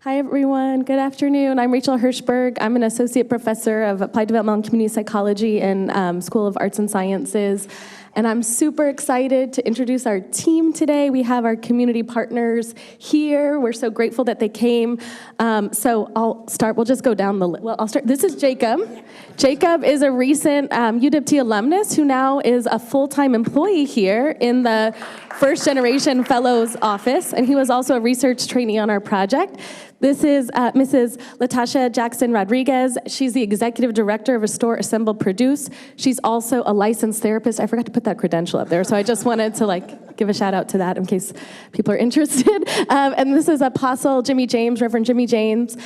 Hi, everyone. Good afternoon. I'm Rachel Hirschberg. I'm an associate professor of applied developmental and community psychology in School of Arts and Sciences. And I'm super excited to introduce our team today. We have our community partners here. We're so grateful that they came. So I'll start. We'll just go down the list. Well, I'll start. This is Jacob. Jacob is a recent UWT alumnus who now is a full-time employee here in the First Generation Fellows Office. And he was also a research trainee on our project. This is Mrs. Latasha Jackson Rodriguez. She's the executive director of Restore, Assemble, Produce. She's also a licensed therapist. I forgot to put that credential up there, so I just wanted to give a shout out to that in case people are interested. And this is Apostle Jimmy James, Reverend Jimmy James,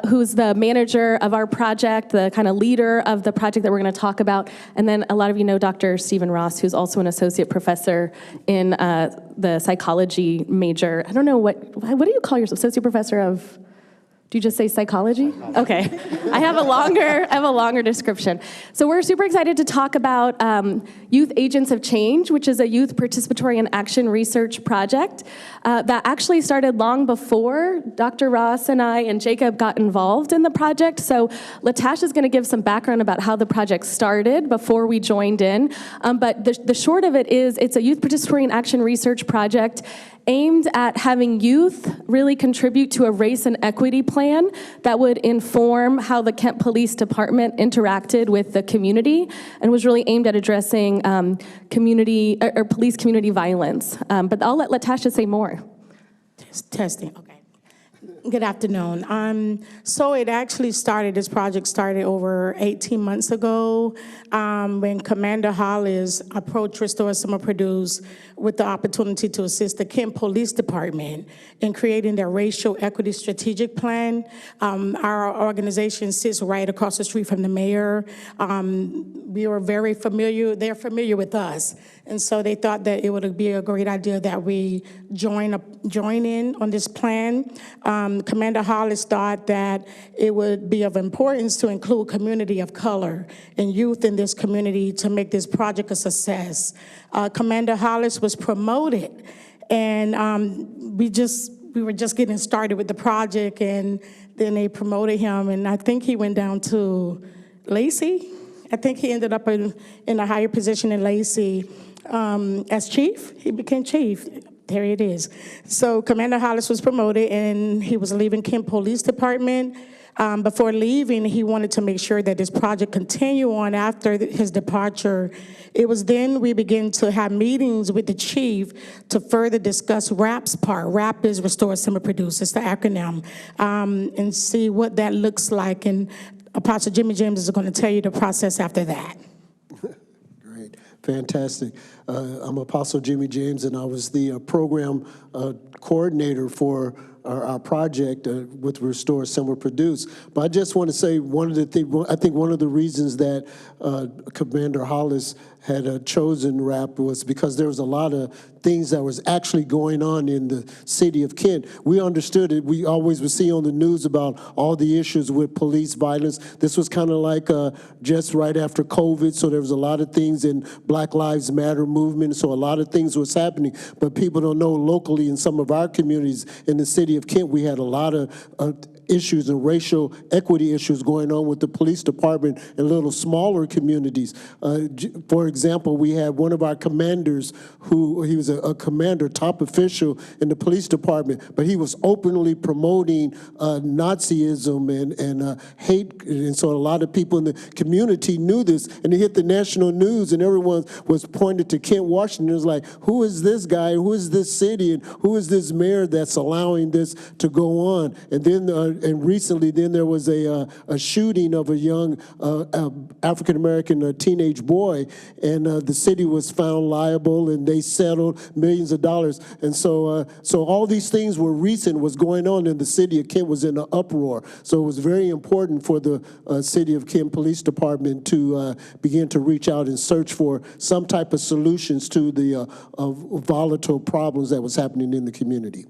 who's the manager of our project, the kind of leader of the project that we're going to talk about. And then a lot of you know Dr. Stephen Ross, who's also an associate professor in the psychology major. I don't know, what do you call yourself? Associate professor of? Do you just say psychology? Okay, I have a longer description. So we're super excited to talk about Youth Agents of Change, which is a youth participatory and action research project that actually started long before Dr. Ross and I and Jacob got involved in the project. So Latasha is going to give some background about how the project started before we joined in. But the short of it is it's a youth participatory and action research project aimed at having youth really contribute to a race and equity plan that would inform how the Kent Police Department interacted with the community, and was really aimed at addressing community or police community violence. But I'll let Latasha say more. Testing, okay. Good afternoon. So it actually started, this project started over 18 months ago when Commander Hollis approached Restore, Assemble, Produce with the opportunity to assist the Kent Police Department in creating their racial equity strategic plan. Our organization sits right across the street from the mayor. We were very familiar, they're familiar with us. And so they thought that it would be a great idea that we join in on this plan. Commander Hollis thought that it would be of importance to include community of color and youth in this community to make this project a success. Commander Hollis was promoted, and we were just getting started with the project, and then they promoted him, and I think he went down to Lacey. I think he ended up in a higher position in Lacey as chief. He became chief. There it is. So Commander Hollis was promoted, and he was leaving Kent Police Department. Before leaving, he wanted to make sure that this project continued on after his departure. It was then we began to have meetings with the chief to further discuss RAP's part. RAP is Restore, Assemble, Produce. It's the acronym, and see what that looks like. And Apostle Jimmy James is going to tell you the process after that. Great, fantastic. I'm Apostle Jimmy James, and I was the program coordinator for our project with Restore, Assemble, Produce. But I just want to say I think one of the reasons that Commander Hollis had chosen RAP was because there was a lot of things that was actually going on in the city of Kent. We understood it. We always would see on the news about all the issues with police violence. This was kind of like just right after COVID, so there was a lot of things in Black Lives Matter movement, so a lot of things was happening, but people don't know locally in some of our communities in the city of Kent, we had a lot of issues and racial equity issues going on with the police department in little smaller communities. For example, we had one of our commanders he was a commander, top official in the police department, but he was openly promoting Nazism and hate, and so a lot of people in the community knew this, and it hit the national news, and everyone was pointed to Kent, Washington. It was like, who is this guy, who is this city, and who is this mayor that's allowing this to go on? And then and recently, then there was a shooting of a young African-American teenage boy, and the city was found liable, and they settled millions of dollars. And so all these things were recent, was going on, and the city of Kent was in an uproar. So it was very important for the city of Kent Police Department to begin to reach out and search for some type of solutions to the volatile problems that was happening in the community.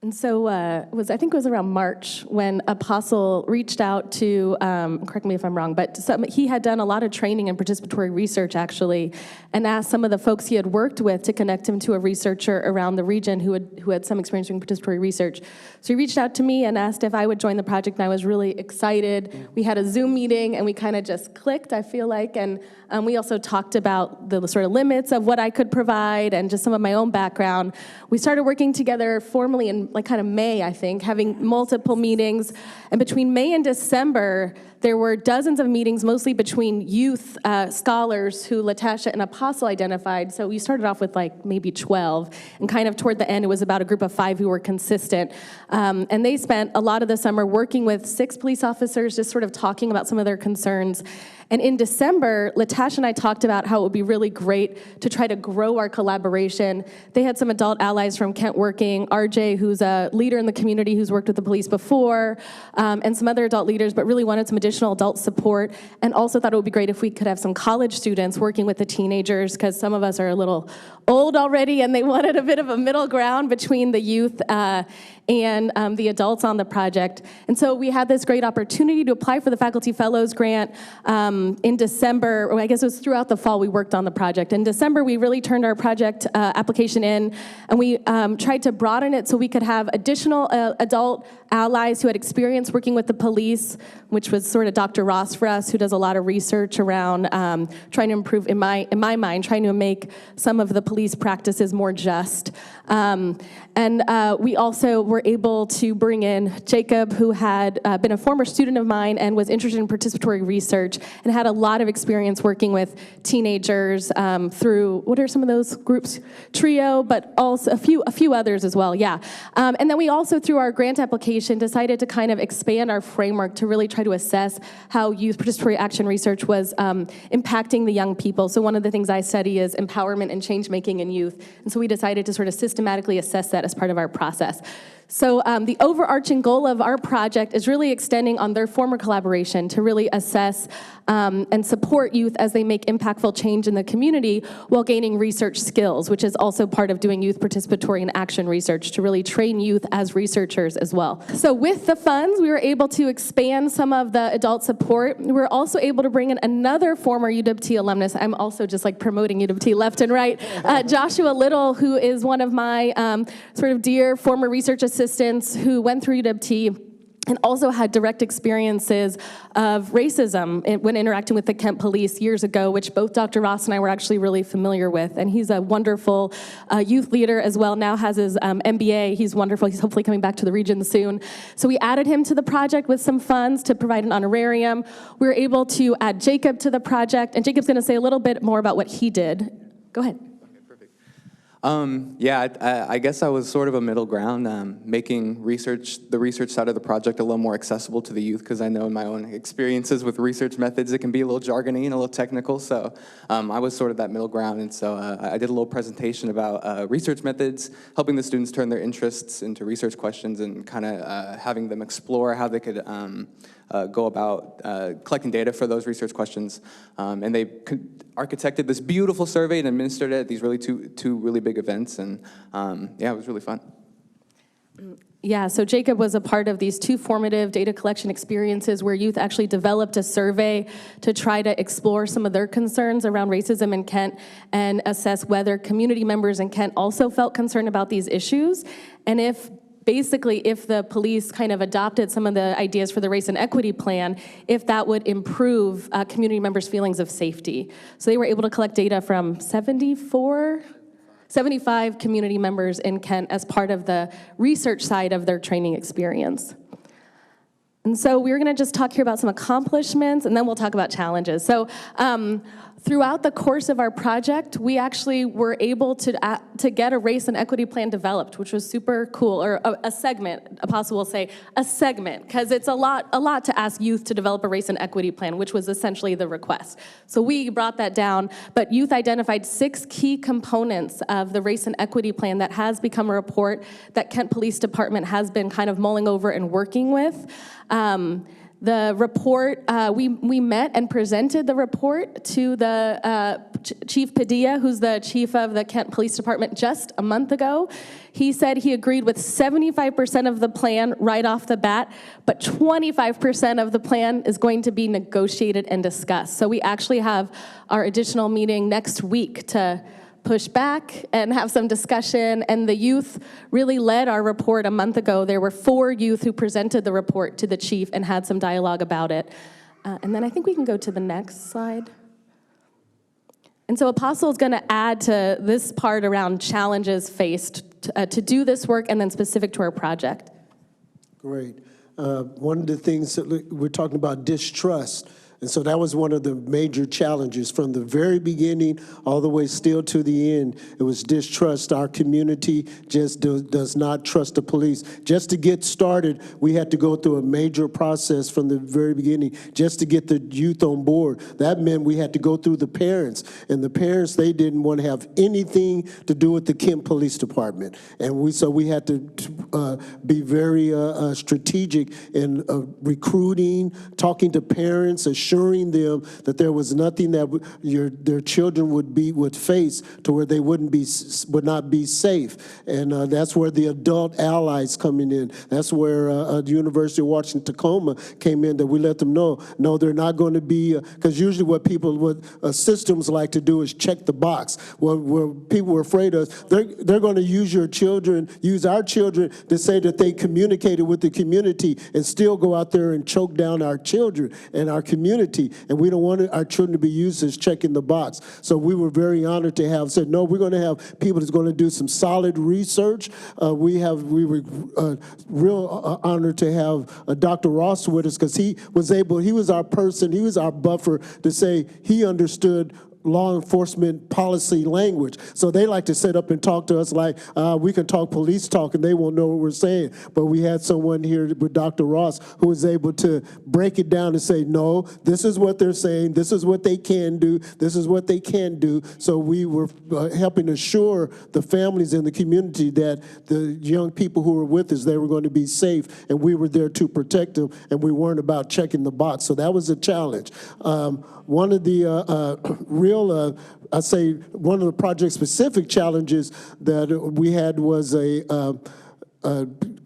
And so I think it was around March when Apostle reached out to, correct me if I'm wrong, but he had done a lot of training in participatory research actually, and asked some of the folks he had worked with to connect him to a researcher around the region who had some experience doing participatory research. So he reached out to me and asked if I would join the project, and I was really excited. We had a Zoom meeting and we kind of just clicked, I feel like, and we also talked about the sort of limits of what I could provide and just some of my own background. We started working together formally in like kind of May, I think, having multiple meetings. And between May and December, there were dozens of meetings, mostly between youth scholars who Latasha and Apostle identified. So we started off with like maybe 12, and kind of toward the end, it was about a group of 5 who were consistent. And they spent a lot of the summer working with 6 police officers, just sort of talking about some of their concerns. And in December, Latasha and I talked about how it would be really great to try to grow our collaboration. They had some adult allies from Kent working, RJ, who's a leader in the community who's worked with the police before, and some other adult leaders, but really wanted some additional adult support, and also thought it would be great if we could have some college students working with the teenagers, because some of us are a little old already, and they wanted a bit of a middle ground between the youth and the adults on the project. And so we had this great opportunity to apply for the Faculty Fellows Grant in December, or I guess it was throughout the fall we worked on the project. In December, we really turned our project application in, and we tried to broaden it so we could have additional adult allies who had experience working with the police, which was sort of Dr. Ross for us, who does a lot of research around trying to improve, in my mind, trying to make some of the police practices more just. And we also were able to bring in Jacob, who had been a former student of mine and was interested in participatory research and had a lot of experience working with teenagers through, what are some of those groups? TRIO, but also a few others as well, yeah. And then we also, through our grant application, decided to kind of expand our framework to really try to assess how youth participatory action research was impacting the young people. So one of the things I study is empowerment and change making in youth. And so we decided to sort of systematically assess that as part of our process. So the overarching goal of our project is really extending on their former collaboration to really assess and support youth as they make impactful change in the community while gaining research skills, which is also part of doing youth participatory and action research, to really train youth as researchers as well. So with the funds, we were able to expand some of the adult support. We were also able to bring in another former UWT alumnus. I'm also just like promoting UWT left and right. Joshua Little, who is one of my sort of dear former research assistants who went through UWT and also had direct experiences of racism when interacting with the Kent police years ago, which both Dr. Ross and I were actually really familiar with. And he's a wonderful youth leader as well, now has his MBA. He's wonderful. He's hopefully coming back to the region soon. So we added him to the project with some funds to provide an honorarium. We were able to add Jacob to the project, and Jacob's going to say a little bit more about what he did. Go ahead. Yeah, I guess I was sort of a middle ground, making the research side of the project a little more accessible to the youth, because I know in my own experiences with research methods, it can be a little jargony and a little technical, so I was sort of that middle ground, and so I did a little presentation about research methods, helping the students turn their interests into research questions, and kind of having them explore how they could go about collecting data for those research questions. And they architected this beautiful survey and administered it at these two really big events, and yeah, it was really fun. Yeah, so Jacob was a part of these 2 formative data collection experiences where youth actually developed a survey to try to explore some of their concerns around racism in Kent and assess whether community members in Kent also felt concerned about these issues, and if the police kind of adopted some of the ideas for the race and equity plan, if that would improve community members' feelings of safety. So they were able to collect data from 75 community members in Kent as part of the research side of their training experience. And so we're gonna just talk here about some accomplishments, and then we'll talk about challenges. So throughout the course of our project, we actually were able to get a race and equity plan developed, which was super cool, or a segment, Apostle will say, a segment, because it's a lot to ask youth to develop a race and equity plan, which was essentially the request. So we brought that down, but youth identified 6 key components of the race and equity plan that has become a report that Kent Police Department has been kind of mulling over and working with. The report, we met and presented the report to the Chief Padilla, who's the chief of the Kent Police Department, just a month ago. He said he agreed with 75% of the plan right off the bat, but 25% of the plan is going to be negotiated and discussed. So we actually have our additional meeting next week to push back and have some discussion, and the youth really led our report a month ago. There were 4 youth who presented the report to the chief and had some dialogue about it. And then I think we can go to the next slide. And so Apostle is going to add to this part around challenges faced to do this work and then specific to our project. Great. One of the things that we're talking about, distrust. And so that was one of the major challenges from the very beginning all the way still to the end. It was distrust. Our community just does not trust the police. Just to get started, we had to go through a major process from the very beginning just to get the youth on board. That meant we had to go through the parents. And the parents, they didn't want to have anything to do with the Kent Police Department. And we had to be very strategic in recruiting, talking to parents, assuring them that there was nothing that their children would face to where they would not be safe. And that's where the adult allies coming in. That's where the University of Washington Tacoma came in, that we let them know, no, they're not going to be, because usually what systems like to do is check the box. Where people were afraid of, they're going to use our children to say that they communicated with the community and still go out there and choke down our children and our community. And we don't want our children to be used as checking the box. So we were very honored to have said, no, we're going to have people that's going to do some solid research. We were real honored to have Dr. Ross with us, because he was our person, he was our buffer to say he understood law enforcement policy language. So they like to sit up and talk to us like we can talk police talk and they won't know what we're saying. But we had someone here with Dr. Ross who was able to break it down and say, no, this is what they're saying, this is what they can do, this is what they can't do. So we were helping assure the families in the community that the young people who were with us, they were going to be safe, and we were there to protect them, and we weren't about checking the box. So that was a challenge. One of the I'd say one of the project-specific challenges that we had was a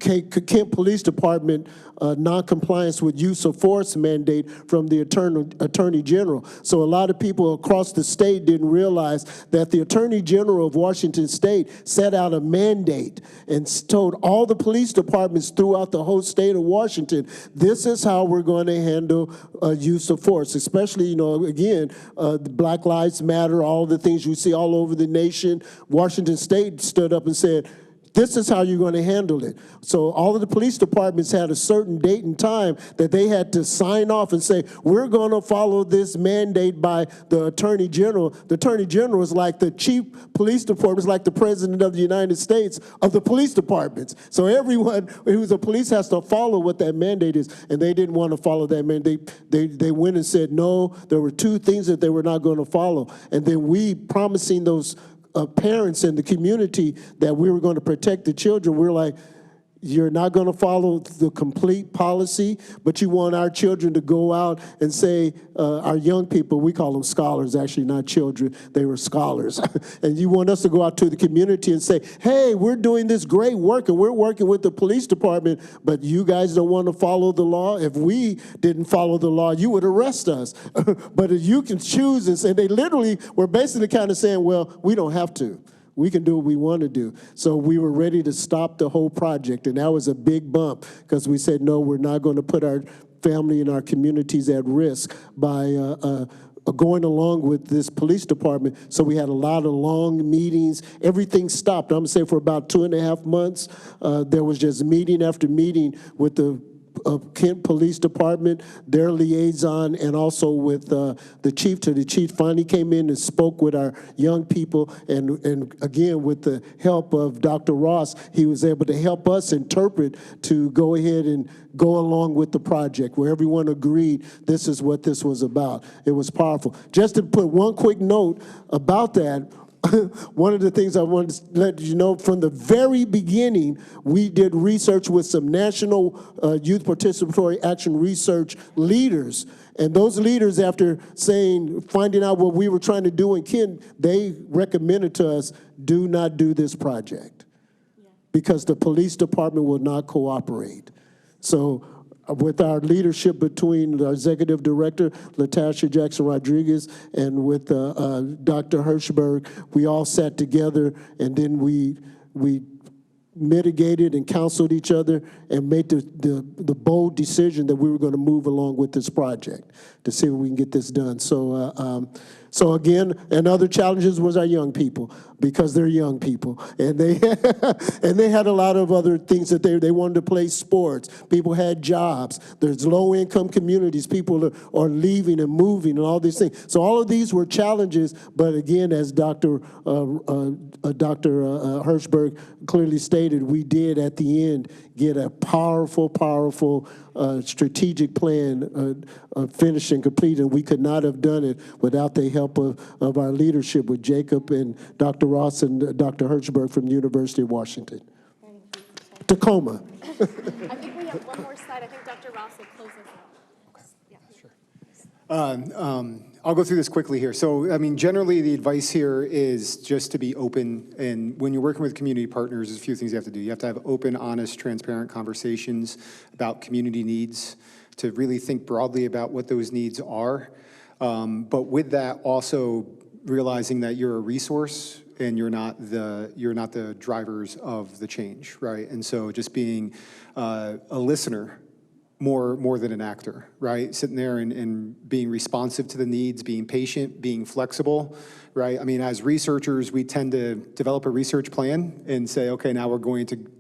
Kent Police Department non-compliance with use of force mandate from the Attorney General. So a lot of people across the state didn't realize that the Attorney General of Washington State set out a mandate and told all the police departments throughout the whole state of Washington, this is how we're going to handle use of force, especially, again, the Black Lives Matter, all the things you see all over the nation. Washington State stood up and said, this is how you're going to handle it. So all of the police departments had a certain date and time that they had to sign off and say, we're going to follow this mandate by the Attorney General. The Attorney General is like the chief police department, is like the President of the United States of the police departments. So everyone who's a police has to follow what that mandate is, and they didn't want to follow that mandate. They went and said no. There were 2 things that they were not going to follow. And then we, promising those parents in the community that we were going to protect the children, we're like, you're not going to follow the complete policy, but you want our children to go out and say, our young people, we call them scholars, actually not children, they were scholars. And you want us to go out to the community and say, hey, we're doing this great work and we're working with the police department, but you guys don't want to follow the law? If we didn't follow the law, you would arrest us. But if you can choose and say, they literally were basically kind of saying, well, we don't have to. We can do what we want to do. So we were ready to stop the whole project, and that was a big bump because we said, no, we're not going to put our family and our communities at risk by going along with this police department. So we had a lot of long meetings. Everything stopped. I'm going to say for about 2.5 months, there was just meeting after meeting with the Kent Police Department, their liaison, and also with the chief. The chief finally came in and spoke with our young people, and again, with the help of Dr. Ross, he was able to help us interpret to go ahead and go along with the project, where everyone agreed this is what this was about. It was powerful. Just to put one quick note about that, one of the things I wanted to let you know, from the very beginning, we did research with some national youth participatory action research leaders. And those leaders, after finding out what we were trying to do in Kent, they recommended to us, do not do this project because the police department will not cooperate. So with our leadership between our executive director, Latasha Jackson-Rodriguez, and with Dr. Hirschberg, we all sat together, and then we mitigated and counseled each other and made the bold decision that we were going to move along with this project to see if we can get this done. So again, and other challenges was our young people, because they're young people, and they and they had a lot of other things that they wanted to play sports. People had jobs. There's low-income communities. People are leaving and moving and all these things. So all of these were challenges, but again, as Dr. Hirschberg clearly stated, we did at the end get a powerful strategic plan finished and complete, and we could not have done it without the help of our leadership with Jacob and Dr. Ross and Dr. Hirschberg from the University of Washington. Tacoma. I think we have one more slide. I think Dr. Ross will close us out. Yeah. Sure. I'll go through this quickly here. So, I mean, generally the advice here is just to be open, and when you're working with community partners, there's a few things you have to do. You have to have open, honest, transparent conversations about community needs, to really think broadly about what those needs are. But with that, also realizing that you're a resource and you're not the drivers of the change, right? And so just being a listener more than an actor, right? Sitting there and being responsive to the needs, being patient, being flexible, right? I mean, as researchers, we tend to develop a research plan and say, okay, now we're going to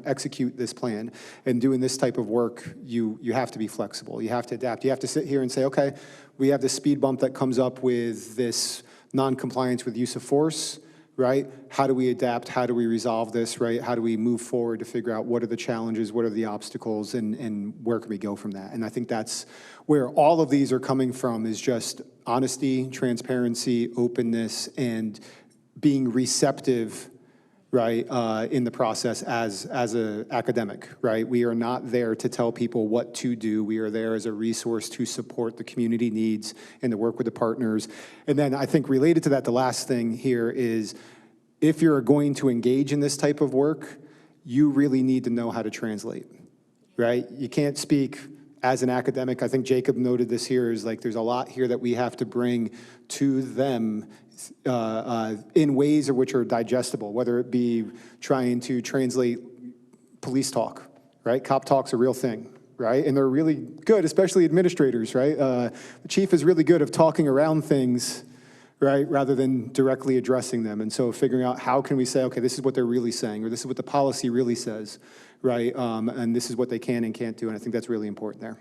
execute this plan. And doing this type of work, you have to be flexible. You have to adapt. You have to sit here and say, okay, we have this speed bump that comes up with this non-compliance with use of force, right? How do we adapt? How do we resolve this, right? How do we move forward to figure out what are the challenges, what are the obstacles, and where can we go from that? And I think that's where all of these are coming from, is just honesty, transparency, openness, and being receptive, right, in the process as an academic, right? We are not there to tell people what to do. We are there as a resource to support the community needs and to work with the partners. And then I think related to that, the last thing here is, if you're going to engage in this type of work, you really need to know how to translate, right? You can't speak as an academic. I think Jacob noted this here, is like there's a lot here that we have to bring to them in ways which are digestible, whether it be trying to translate police talk, right? Cop talk's a real thing, right? And they're really good, especially administrators, right? The chief is really good at talking around things, right, rather than directly addressing them. And so figuring out how can we say, okay, this is what they're really saying, or this is what the policy really says, right? And this is what they can and can't do, and I think that's really important there.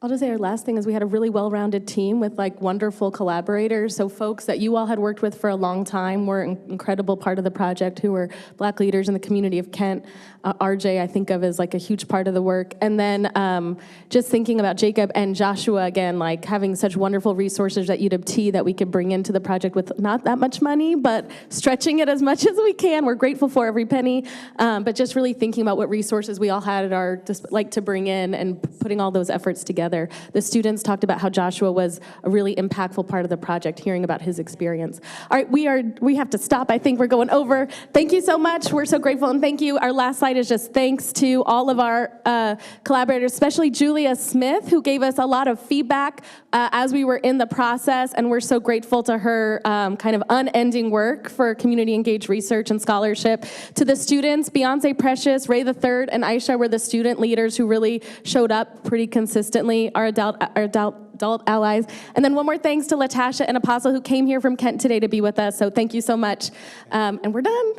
I'll just say our last thing is we had a really well-rounded team with wonderful collaborators. So folks that you all had worked with for a long time were an incredible part of the project, who were Black leaders in the community of Kent. RJ, I think of as a huge part of the work. And then just thinking about Jacob and Joshua again, having such wonderful resources at UW that we could bring into the project with not that much money, but stretching it as much as we can. We're grateful for every penny, but just really thinking about what resources we all had at our to bring in and putting all those efforts together. The students talked about how Joshua was a really impactful part of the project, hearing about his experience. All right, we have to stop. I think we're going over. Thank you so much. We're so grateful, and thank you. Our last slide is just thanks to all of our collaborators, especially Julia Smith, who gave us a lot of feedback as we were in the process, and we're so grateful to her kind of unending work for community engaged research and scholarship. To the students, Beyonce Precious, Ray III, and Aisha were the student leaders who really showed up pretty consistently, our adult allies. And then one more thanks to Latasha and Apostle, who came here from Kent today to be with us. So thank you so much. And we're done.